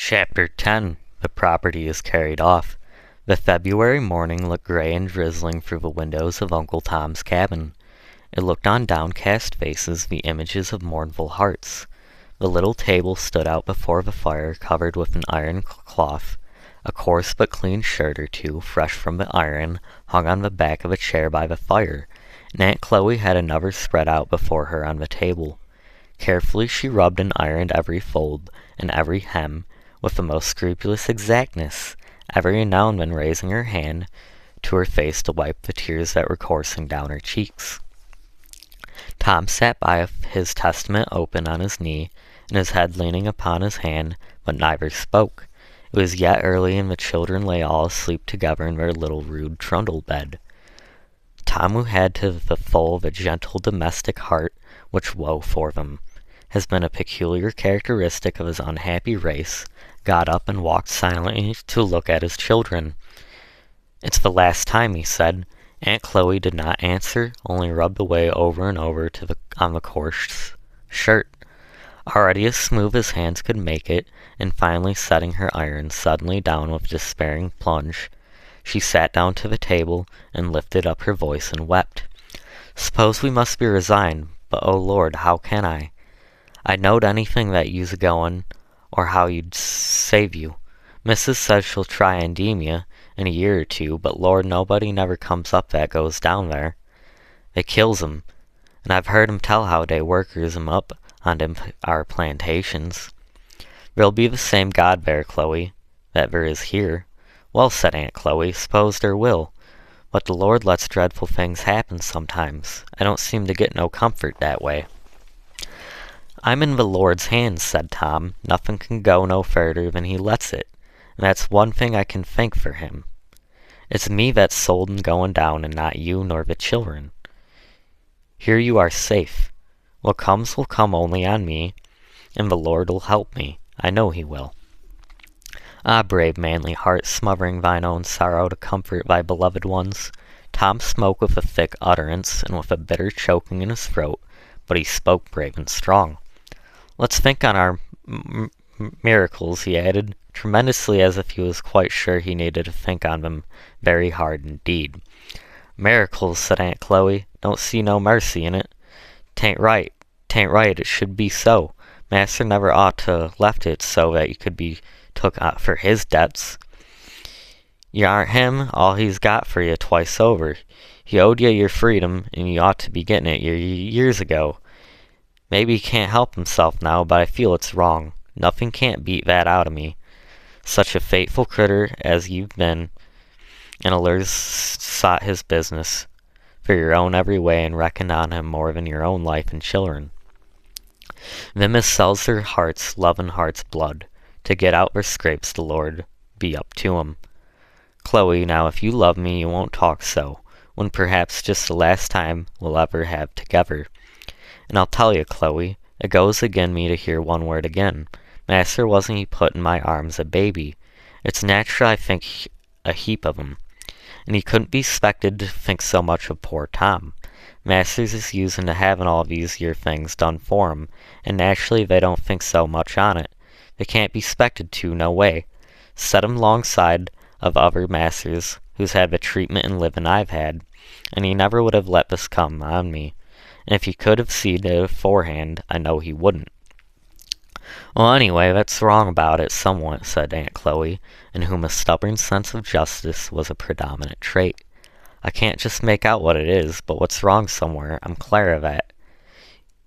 Chapter 10. The property is carried off. The February morning looked gray and drizzling through the windows of Uncle Tom's cabin. It looked on downcast faces the images of mournful hearts. The little table stood out before the fire, covered with an iron cloth. A coarse but clean shirt or two, fresh from the iron, hung on the back of a chair by the fire, and Aunt Chloe had another spread out before her on the table. Carefully she rubbed and ironed every fold and every hem, with the most scrupulous exactness, every now and then raising her hand to her face to wipe the tears that were coursing down her cheeks. Tom sat by, his Testament open on his knee, and his head leaning upon his hand, but neither spoke. It was yet early, and the children lay all asleep together in their little rude trundle bed. Tom, who had to the full the gentle domestic heart which woe for them has been a peculiar characteristic of his unhappy race, got up and walked silently to look at his children. "It's the last time," he said. Aunt Chloe did not answer, only rubbed away over and over on the coarse shirt, already as smooth as hands could make it, and finally setting her iron suddenly down with a despairing plunge, she sat down to the table and lifted up her voice and wept. "Suppose we must be resigned, but oh Lord, how can I? I knowed anything that you's a-goin', or how you'd save you. Missus says she'll try and deem you in a year or two, but Lord, nobody never comes up that goes down there. They kills 'em, and I've heard 'em tell how they workers 'em up on our plantations. There'll be the same God there, Chloe, that there is here." "Well," said Aunt Chloe, "s'pose there will. But the Lord lets dreadful things happen sometimes. I don't seem to get no comfort that way." "I'm in the Lord's hands," said Tom. "Nothing can go no further than he lets it, and that's one thing I can think for him. It's me that's sold and going down, and not you nor the children. Here you are safe. What comes will come only on me, and the Lord'll help me. I know he will." "Ah, brave manly heart, smothering thine own sorrow to comfort thy beloved ones." Tom spoke with a thick utterance, and with a bitter choking in his throat, but he spoke brave and strong. "Let's think on our miracles," he added, tremendously, as if he was quite sure he needed to think on them very hard indeed. "Miracles," said Aunt Chloe. "Don't see no mercy in it. 'Tain't right. It should be so. Master never ought to left it so that you could be took out for his debts. You aren't him all he's got for you twice over. He owed you your freedom, and you ought to be getting it years ago. Maybe he can't help himself now, but I feel it's wrong. Nothing can't beat that out of me. Such a faithful critter as you've been, and allers sought his business for your own every way, and reckoned on him more than your own life and children. Them as sells their hearts, lovin' heart's blood, to get out their scrapes, the Lord be up to 'em. Chloe, now if you love me, you won't talk so, when perhaps just the last time we'll ever have together. And I'll tell you, Chloe, it goes agin me to hear one word again. Master wasn't he put in my arms a baby. It's natural I think a heap of him, and he couldn't be 'spected to think so much of poor Tom. Masters is using to having all these year things done for 'em, and naturally they don't think so much on it. They can't be 'spected to, no way. Set 'em 'longside of other masters who's had the treatment and living I've had, and he never would have let this come on me. And if he could have seed it aforehand, I know he wouldn't." "Well, anyway, that's wrong about it somewhat," said Aunt Chloe, in whom a stubborn sense of justice was a predominant trait. "I can't just make out what it is, but what's wrong somewhere, I'm clear of that.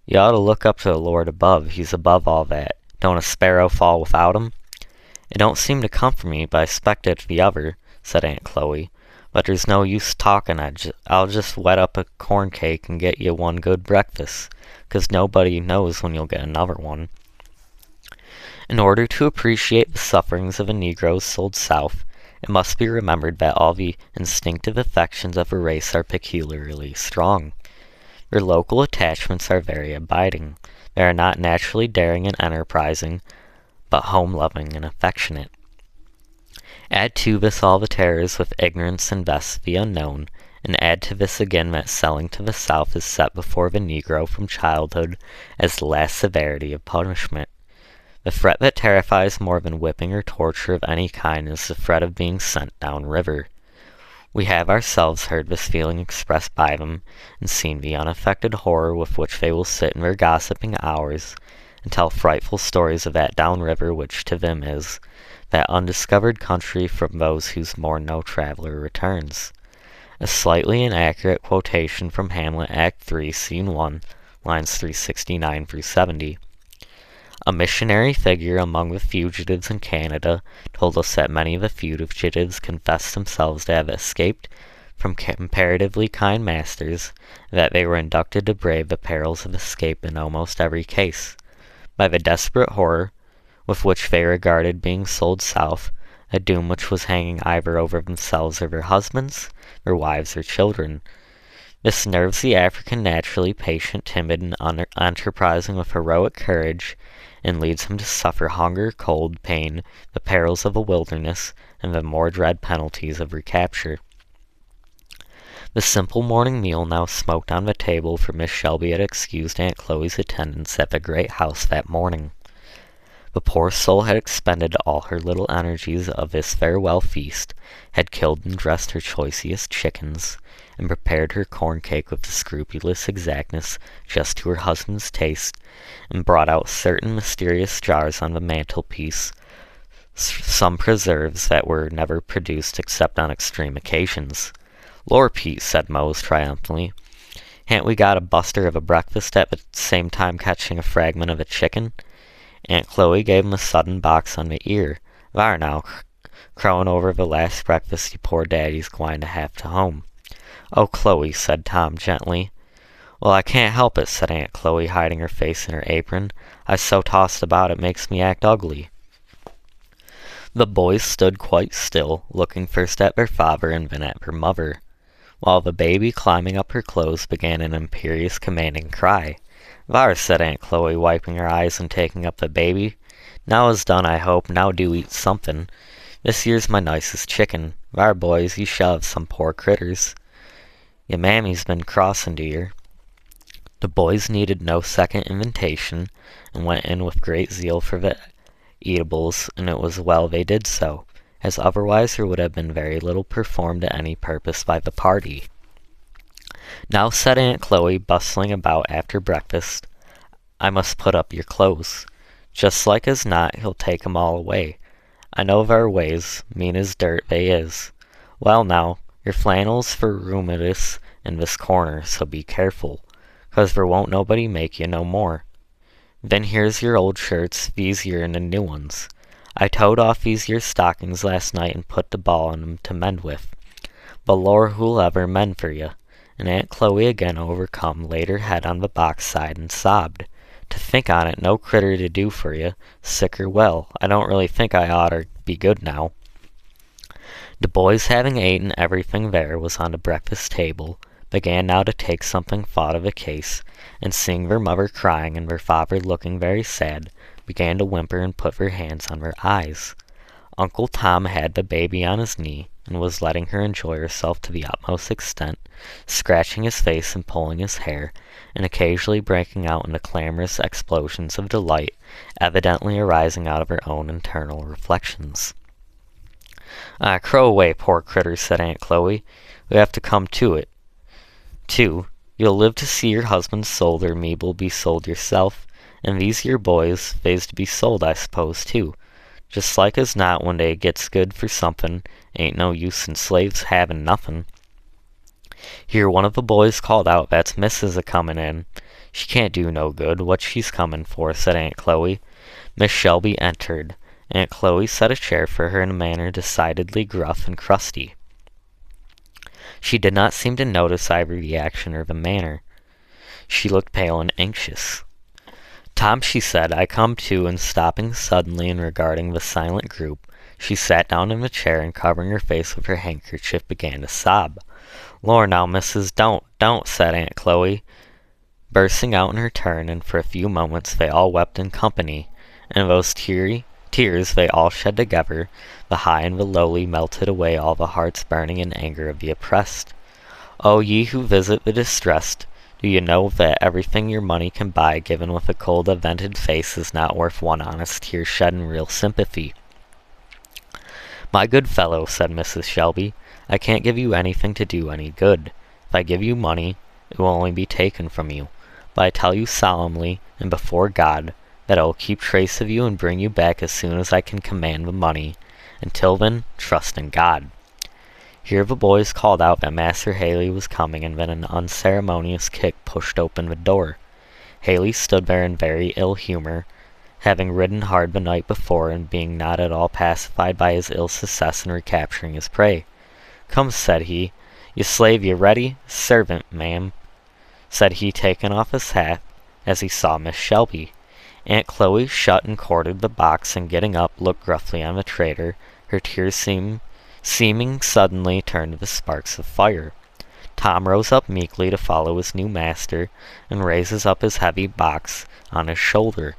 You ought to look up to the Lord above. He's above all that. Don't a sparrow fall without him?" "It don't seem to comfort me, but I 'spect it's the other," said Aunt Chloe. "But there's no use talking. I'll just wet up a corn cake and get you one good breakfast, 'cause nobody knows when you'll get another one." In order to appreciate the sufferings of a Negro sold South, it must be remembered that all the instinctive affections of a race are peculiarly strong. Their local attachments are very abiding. They are not naturally daring and enterprising, but home-loving and affectionate. Add to this all the terrors with ignorance invest the unknown, and add to this again that selling to the South is set before the Negro from childhood as the last severity of punishment. The fret that terrifies more than whipping or torture of any kind is the fret of being sent down river. We have ourselves heard this feeling expressed by them, and seen the unaffected horror with which they will sit in their gossiping hours, and tell frightful stories of that down river which to them is that undiscovered country from those whose morn no traveller returns. A slightly inaccurate quotation from Hamlet, Act 3, Scene 1, lines 369 through 70. A missionary figure among the fugitives in Canada told us that many of the fugitives confessed themselves to have escaped from comparatively kind masters, and that they were inducted to brave the perils of escape in almost every case, by the desperate horror with which they regarded being sold south, a doom which was hanging either over themselves or their husbands, their wives or children. This nerves the African naturally patient, timid, and enterprising with heroic courage, and leads him to suffer hunger, cold, pain, the perils of a wilderness, and the more dread penalties of recapture. The simple morning meal now smoked on the table, for Miss Shelby had excused Aunt Chloe's attendance at the great house that morning. The poor soul had expended all her little energies of this farewell feast, had killed and dressed her choicest chickens, and prepared her corn cake with the scrupulous exactness just to her husband's taste, and brought out certain mysterious jars on the mantelpiece, some preserves that were never produced except on extreme occasions. "Lor, Pete," said Mose triumphantly, "ha'n't we got a buster of a breakfast at the same time catching a fragment of a chicken?" Aunt Chloe gave him a sudden box on the ear. "Thar now, crowin' over the last breakfast your poor daddy's gwine to have to home." "Oh, Chloe," said Tom gently. "Well, I can't help it," said Aunt Chloe, hiding her face in her apron. "I's so tossed about it makes me act ugly." The boys stood quite still, looking first at their father and then at their mother, while the baby, climbing up her clothes, began an imperious commanding cry. "Thar," said Aunt Chloe, wiping her eyes and taking up the baby. "Now is done, I hope. Now do eat somethin'. This yere's my nicest chicken. Thar, boys, you shall have some poor critters. Your mammy's been crossin' to yer." The boys needed no second invitation, and went in with great zeal for the eatables, and it was well they did so, as otherwise there would have been very little performed to any purpose by the party. "Now," said Aunt Chloe, bustling about after breakfast, "I must put up your clothes. Just like as not he'll take 'em all away. I know thar ways, mean as dirt they is. Well now, your flannel's for rheumatus in this corner, so be careful, 'cause there won't nobody make you no more. Then here's your old shirts, these yer and the new ones. I towed off these yer stockings last night and put the ball in 'em to mend with. But Lor, who'll ever mend for you?" And Aunt Chloe, again overcome, laid her head on the box side and sobbed. "To think on it, no critter to do for you, sick or well. I don't really think I oughter be good now." The boys, having eaten everything there was on the breakfast table, began now to take something thought of the case, and seeing their mother crying and their father looking very sad, began to whimper and put their hands on their eyes. Uncle Tom had the baby on his knee, and was letting her enjoy herself to the utmost extent, scratching his face and pulling his hair, and occasionally breaking out into clamorous explosions of delight, evidently arising out of her own internal reflections. "Ah, crow away, poor critter," said Aunt Chloe. "We have to come to it, too. You'll live to see your husband sold, or me'ble be sold yourself, and these yer boys, they's to be sold, I suppose, too. Just like as not, when they gets good for somethin', ain't no use in slaves havin' nothin'." Here one of the boys called out, "That's Missus a-comin' in." "She can't do no good. What she's comin' for?" said Aunt Chloe. Miss Shelby entered. Aunt Chloe set a chair for her in a manner decidedly gruff and crusty. She did not seem to notice either the action or the manner. She looked pale and anxious. "Tom," she said, "I come to," and stopping suddenly and regarding the silent group, she sat down in the chair and covering her face with her handkerchief began to sob. "Lor, now, missus, don't," said Aunt Chloe, bursting out in her turn, and for a few moments they all wept in company, and those tears they all shed together, the high and the lowly, melted away all the hearts burning in anger of the oppressed. "O ye who visit the distressed, Do you know that everything your money can buy given with a cold, avented face is not worth one honest tear shed in real sympathy? My good fellow, said Mrs. Shelby, I can't give you anything to do any good. If I give you money, it will only be taken from you. But I tell you solemnly, and before God, that I will keep trace of you and bring you back as soon as I can command the money. Until then, trust in God. Here the boys called out that Master Haley was coming, and then an unceremonious kick pushed open the door. Haley stood there in very ill humor, having ridden hard the night before, and being not at all pacified by his ill success in recapturing his prey. Come, said he, you slave, you ready? Servant, ma'am, said he, taking off his hat as he saw Miss Shelby. Aunt Chloe shut and corded the box, and getting up, looked gruffly on the trader, her tears seeming suddenly turned to sparks of fire. Tom rose up meekly to follow his new master, and raises up his heavy box on his shoulder.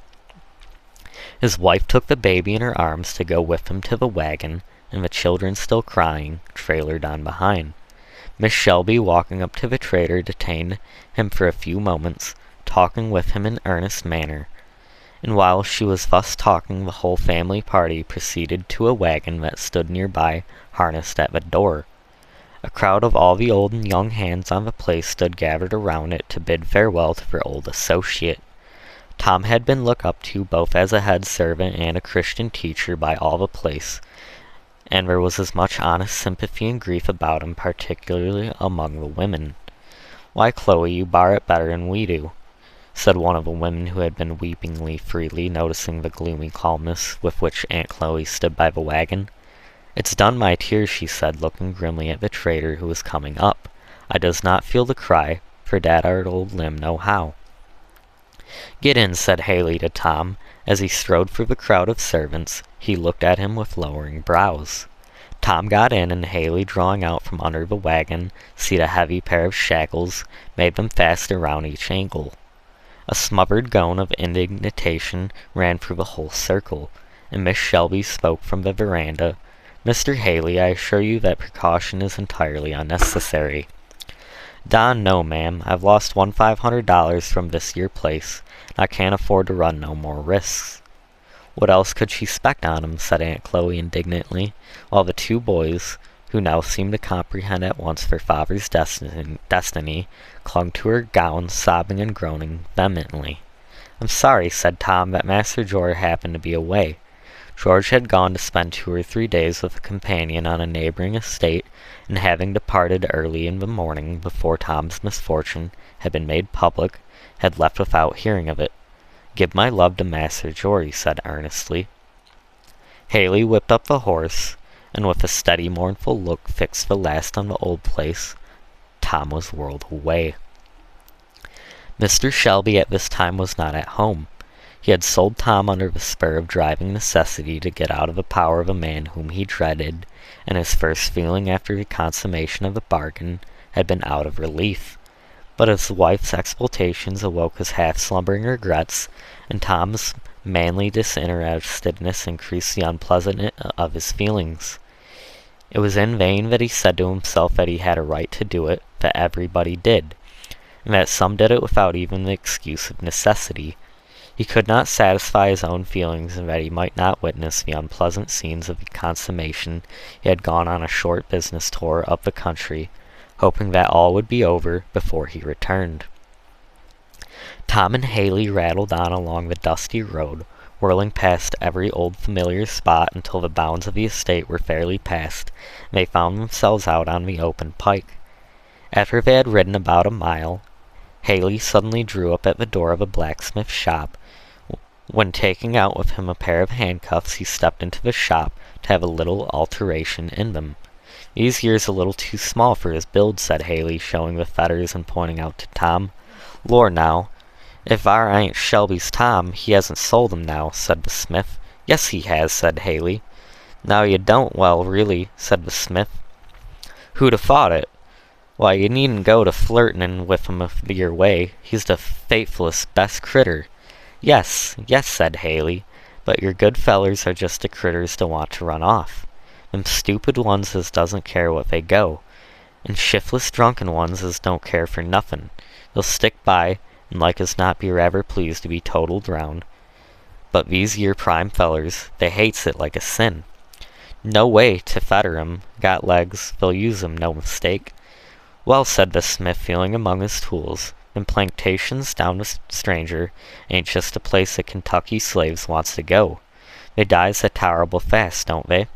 His wife took the baby in her arms to go with him to the wagon, and the children, still crying, trailered on behind. Miss Shelby, walking up to the trader, detained him for a few moments, talking with him in earnest manner. And while she was thus talking, the whole family party proceeded to a wagon that stood nearby, harnessed at the door. A crowd of all the old and young hands on the place stood gathered around it to bid farewell to their old associate. Tom had been looked up to both as a head servant and a Christian teacher by all the place, and there was as much honest sympathy and grief about him, particularly among the women. Why, Chloe, you bar it better than we do, said one of the women who had been weepingly freely, noticing the gloomy calmness with which Aunt Chloe stood by the wagon. It's done my tears, she said, looking grimly at the trader who was coming up. I does not feel the cry, for dat our old limb no how. Get in, said Haley to Tom. As he strode through the crowd of servants, he looked at him with lowering brows. Tom got in, and Haley, drawing out from under the wagon seat a heavy pair of shackles, made them fast around each ankle. A smothered groan of indignation ran through the whole circle, and Miss Shelby spoke from the veranda. Mr. Haley, I assure you that precaution is entirely unnecessary. Don, no, ma'am. I've lost $1,500 from this year place, and I can't afford to run no more risks. What else could she expect on him? Said Aunt Chloe indignantly, while the two boys, who now seemed to comprehend at once their father's destiny, clung to her gown, sobbing and groaning vehemently. I'm sorry, said Tom, that Master George happened to be away. George had gone to spend 2 or 3 days with a companion on a neighboring estate, and having departed early in the morning before Tom's misfortune had been made public, had left without hearing of it. Give my love to Master George, he said earnestly. Haley whipped up the horse, and with a steady, mournful look fixed the last on the old place. Tom was whirled away. Mr. Shelby at this time was not at home. He had sold Tom under the spur of driving necessity to get out of the power of a man whom he dreaded, and his first feeling after the consummation of the bargain had been out of relief. But his wife's exultations awoke his half-slumbering regrets, and Tom's manly disinterestedness increased the unpleasantness of his feelings. It was in vain that he said to himself that he had a right to do it, that everybody did, and that some did it without even the excuse of necessity. He could not satisfy his own feelings, and that he might not witness the unpleasant scenes of the consummation, he had gone on a short business tour up the country, hoping that all would be over before he returned. Tom and Haley rattled on along the dusty road, whirling past every old familiar spot until the bounds of the estate were fairly passed, and they found themselves out on the open pike. After they had ridden about a mile, Haley suddenly drew up at the door of a blacksmith's shop. When taking out with him a pair of handcuffs, he stepped into the shop to have a little alteration in them. These years a little too small for his build, said Haley, showing the fetters and pointing out to Tom. Lord, now, if our Aunt Shelby's Tom, he hasn't sold 'em now, said the smith. Yes, he has, said Haley. Now you don't, well, really, said the smith. Who'd have thought it? Why, you needn't go to flirtin' with him your way. He's the faithfullest, best critter. Yes, yes, said Haley, but your good fellers are just the critters to want to run off. Them stupid ones as doesn't care what they go, and shiftless drunken ones as don't care for nothin'. He'll stick by, and like as not be rather pleased to be totaled round. But these yer prime fellers, they hates it like a sin. No way to fetter 'em. Got legs, they'll use 'em, no mistake. Well, said the smith, feeling among his tools, them plantations down the stranger ain't just a place that Kentucky slaves wants to go. They dies that tolerable fast, don't they?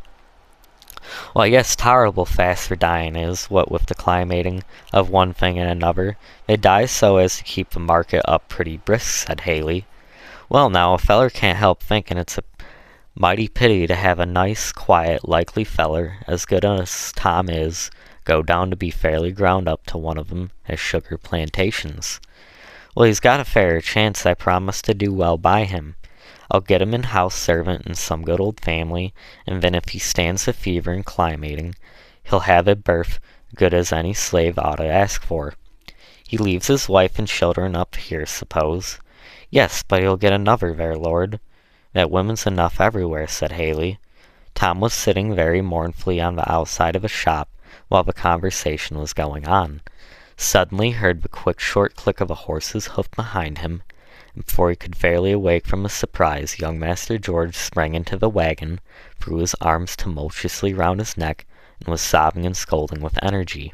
Well, yes, tolerable fast for dying is, what with the climating of one thing and another. They dies so as to keep the market up pretty brisk, said Haley. Well, now, a feller can't help thinking it's a mighty pity to have a nice, quiet, likely feller, as good as Tom is, go down to be fairly ground up to one of 'em as sugar plantations. Well, he's got a fairer chance. I promise to do well by him. I'll get him in house servant in some good old family, and then if he stands the fever and climating, he'll have a berth good as any slave ought to ask for. He leaves his wife and children up here, suppose? Yes, but he'll get another there, Lord. That women's enough everywhere, said Haley. Tom was sitting very mournfully on the outside of a shop while the conversation was going on. Suddenly heard the quick short click of a horse's hoof behind him, and before he could fairly awake from his surprise, young Master George sprang into the wagon, threw his arms tumultuously round his neck, and was sobbing and scolding with energy.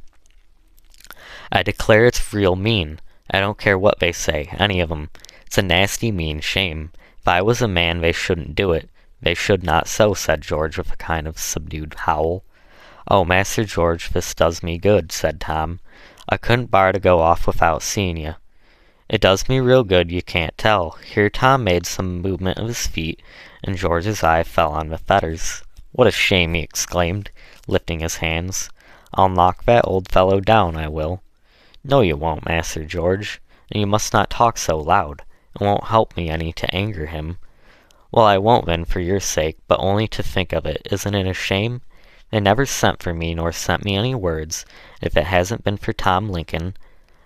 I declare it's real mean. I don't care what they say, any of 'em. It's a nasty mean shame. If I was a man, they shouldn't do it. They should not so, said George with a kind of subdued howl. Oh, Master George, this does me good, said Tom. I couldn't bar to go off without seeing you. It does me real good, you can't tell. Here Tom made some movement of his feet, and George's eye fell on the fetters. What a shame, he exclaimed, lifting his hands. I'll knock that old fellow down, I will. No, you won't, Master George, and you must not talk so loud. It won't help me any to anger him. Well, I won't then, for your sake, but only to think of it, isn't it a shame? They never sent for me, nor sent me any words. If it hasn't been for Tom Lincoln,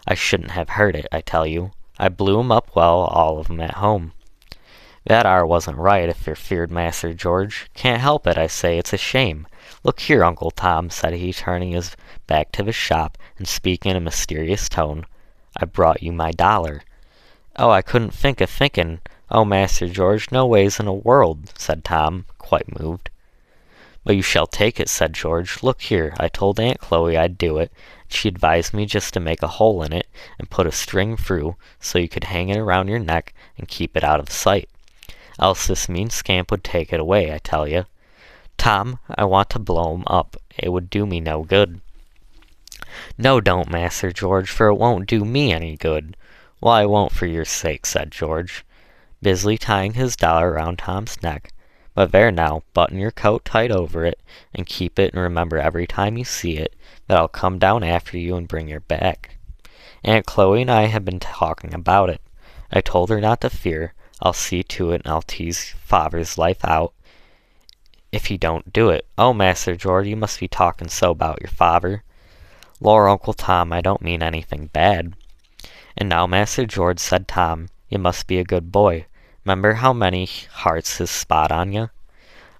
I shouldn't have heard it, I tell you. I blew 'em up well, all of 'em at home. That ar wasn't right, if you're feared, Master George. Can't help it, I say, it's a shame. Look here, Uncle Tom, said he, turning his back to the shop, and speaking in a mysterious tone. I brought you my $1. Oh, I couldn't think o' thinkin'. Oh, Master George, no ways in a world, said Tom, quite moved. But you shall take it, said George. Look here, I told Aunt Chloe I'd do it, and she advised me just to make a hole in it and put a string through so you could hang it around your neck and keep it out of sight. Else this mean scamp would take it away, I tell you. Tom, I want to blow 'em up. It would do me no good. No, don't, Master George, for it won't do me any good. Well, I won't for your sake, said George, busily tying his $1 round Tom's neck. But there now, button your coat tight over it, and keep it, and remember every time you see it, that I'll come down after you and bring you back. Aunt Chloe and I have been talking about it. I told her not to fear. I'll see to it, and I'll tease father's life out if he don't do it. Oh, Master George, you must be talking so about your father. Lor, Uncle Tom, I don't mean anything bad. And now, Master George, said Tom, you must be a good boy. 'Member how many hearts his spot on you?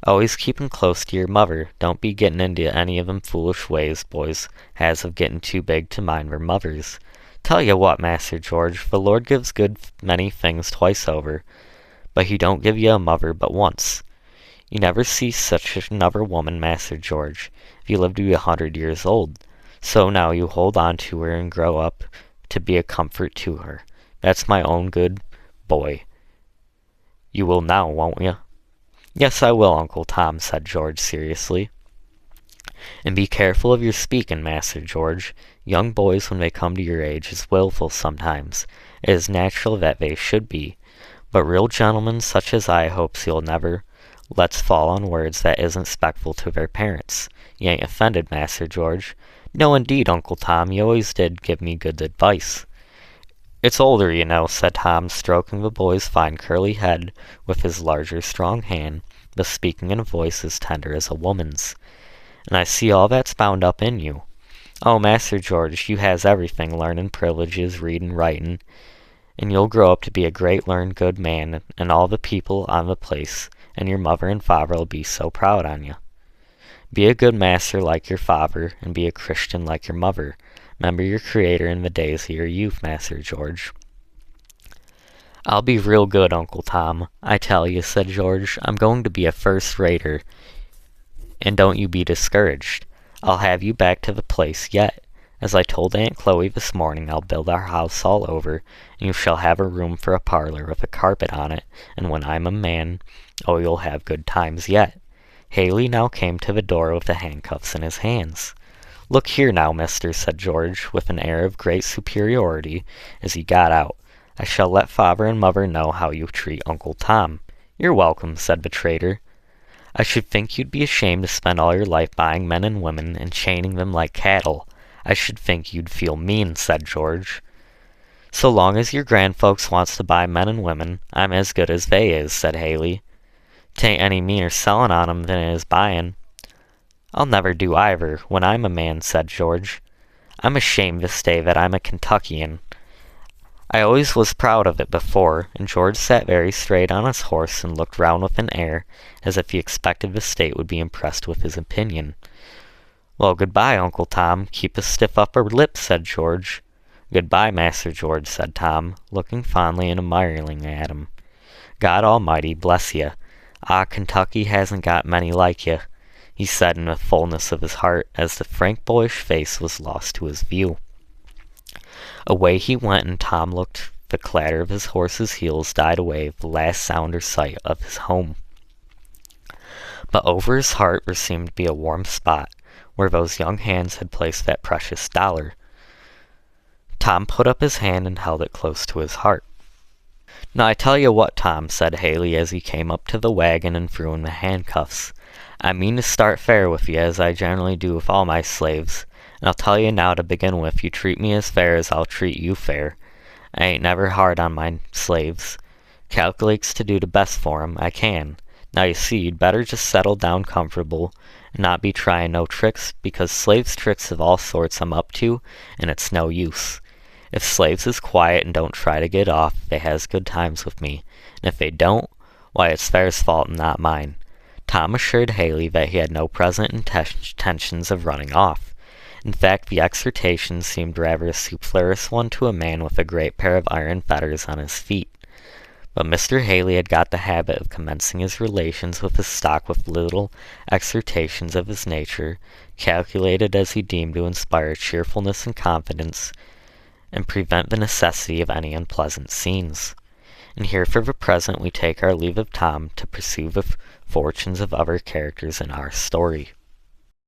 Always keepin' close to your mother. Don't be gettin' into any of them foolish ways boys has of gettin' too big to mind their mothers. Tell you what, Master George, the Lord gives good many things twice over, but he don't give you a mother but once. You never see such another woman, Master George, if you live to be 100 years old. So now you hold on to her and grow up to be a comfort to her. That's my own good boy. You will now, won't you? Yes, I will, Uncle Tom, said George seriously. And be careful of your speaking, Master George. Young boys, when they come to your age, is wilful sometimes. It is natural that they should be. But real gentlemen such as I hopes you'll never lets fall on words that isn't spectful to their parents. You ain't offended, Master George? No, indeed, Uncle Tom, you always did give me good advice. It's older, you know, said Tom, stroking the boy's fine curly head with his larger, strong hand, but speaking in a voice as tender as a woman's. And I see all that's bound up in you. Oh, Master George, you has everything, learnin', privileges, readin', writin', and you'll grow up to be a great learned good man, and all the people on the place, and your mother and father'll be so proud on you. Be a good master like your father, and be a Christian like your mother. Remember your Creator in the days of your youth, Master George. I'll be real good, Uncle Tom. I tell you, said George, I'm going to be a first-rater, and don't you be discouraged. I'll have you back to the place yet. As I told Aunt Chloe this morning, I'll build our house all over, and you shall have a room for a parlor with a carpet on it, and when I'm a man, oh, you'll have good times yet. Haley now came to the door with the handcuffs in his hands. Look here now, mister, said George, with an air of great superiority, as he got out. I shall let father and mother know how you treat Uncle Tom. You're welcome, said the trader. I should think you'd be ashamed to spend all your life buying men and women and chaining them like cattle. I should think you'd feel mean, said George. So long as your grandfolks wants to buy men and women, I'm as good as they is, said Haley. 'Tain't any meaner sellin' on 'em than it is buyin'. I'll never do either, when I'm a man, said George. I'm ashamed this day that I'm a Kentuckian. I always was proud of it before, and George sat very straight on his horse and looked round with an air, as if he expected the state would be impressed with his opinion. Well, good-bye, Uncle Tom. Keep a stiff upper lip, said George. Good-bye, Master George, said Tom, looking fondly and admiringly at him. God Almighty bless ye. Ah, Kentucky hasn't got many like ye, he said in the fullness of his heart, as the frank boyish face was lost to his view. Away he went, and Tom looked. The clatter of his horse's heels died away, the last sound or sight of his home. But over his heart there seemed to be a warm spot, where those young hands had placed that precious dollar. Tom put up his hand and held it close to his heart. Now I tell you what, Tom, said Haley, as he came up to the wagon and threw in the handcuffs. I mean to start fair with you, as I generally do with all my slaves. And I'll tell you now to begin with, you treat me as fair as I'll treat you fair. I ain't never hard on my slaves. Calculates to do the best for 'em I can. Now you see, you'd better just settle down comfortable, and not be trying no tricks, because slaves' tricks of all sorts I'm up to, and it's no use. If slaves is quiet and don't try to get off, they has good times with me, and if they don't, why it's theirs fault and not mine. Tom assured Haley that he had no present intentions of running off. In fact, the exhortation seemed rather a superfluous one to a man with a great pair of iron fetters on his feet. But Mr. Haley had got the habit of commencing his relations with his stock with little exhortations of his nature, calculated as he deemed to inspire cheerfulness and confidence, and prevent the necessity of any unpleasant scenes. And here for the present we take our leave of Tom to pursue the fortunes of other characters in our story.